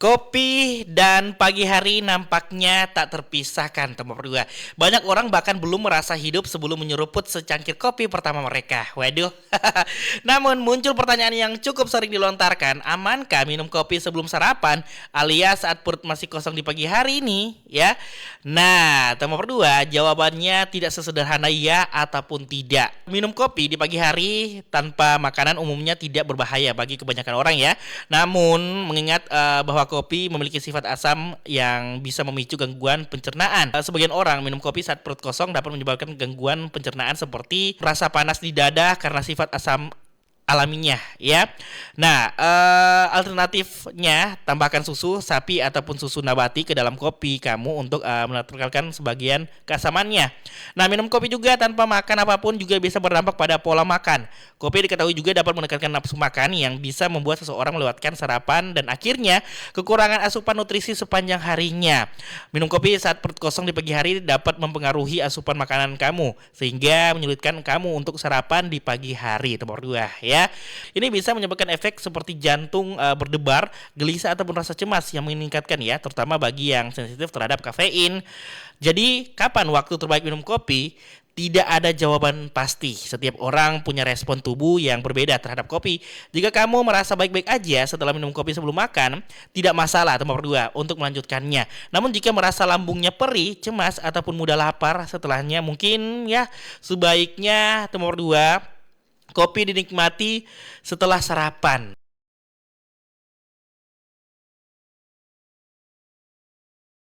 Kopi dan pagi hari nampaknya tak terpisahkan, teman berdua. Banyak orang bahkan belum merasa hidup sebelum menyeruput secangkir kopi pertama mereka. Waduh. Namun muncul pertanyaan yang cukup sering dilontarkan, amankah minum kopi sebelum sarapan alias saat perut masih kosong di pagi hari ini, ya? Nah, teman berdua, jawabannya tidak sesederhana ya ataupun tidak. Minum kopi di pagi hari tanpa makanan umumnya tidak berbahaya bagi kebanyakan orang ya. Namun mengingat bahwa kopi memiliki sifat asam yang bisa memicu gangguan pencernaan. Sebagian orang minum kopi saat perut kosong dapat menyebabkan gangguan pencernaan seperti rasa panas di dada karena sifat asam alaminya ya. Nah, alternatifnya tambahkan susu sapi ataupun susu nabati ke dalam kopi kamu untuk menetralkan sebagian keasamannya. Nah, minum kopi juga tanpa makan apapun juga bisa berdampak pada pola makan. Kopi diketahui juga dapat menekankan nafsu makan yang bisa membuat seseorang melewatkan sarapan dan akhirnya kekurangan asupan nutrisi sepanjang harinya. Minum kopi saat perut kosong di pagi hari dapat mempengaruhi asupan makanan kamu sehingga menyulitkan kamu untuk sarapan di pagi hari. Nomor 2 ya. Ini bisa menyebabkan efek seperti jantung berdebar, gelisah ataupun rasa cemas yang meningkatkan ya, terutama bagi yang sensitif terhadap kafein. Jadi, kapan waktu terbaik minum kopi? Tidak ada jawaban pasti. Setiap orang punya respon tubuh yang berbeda terhadap kopi. Jika kamu merasa baik-baik aja setelah minum kopi sebelum makan, tidak masalah nomor 2 untuk melanjutkannya. Namun jika merasa lambungnya perih, cemas ataupun mudah lapar setelahnya, mungkin ya sebaiknya nomor 2 kopi dinikmati setelah sarapan.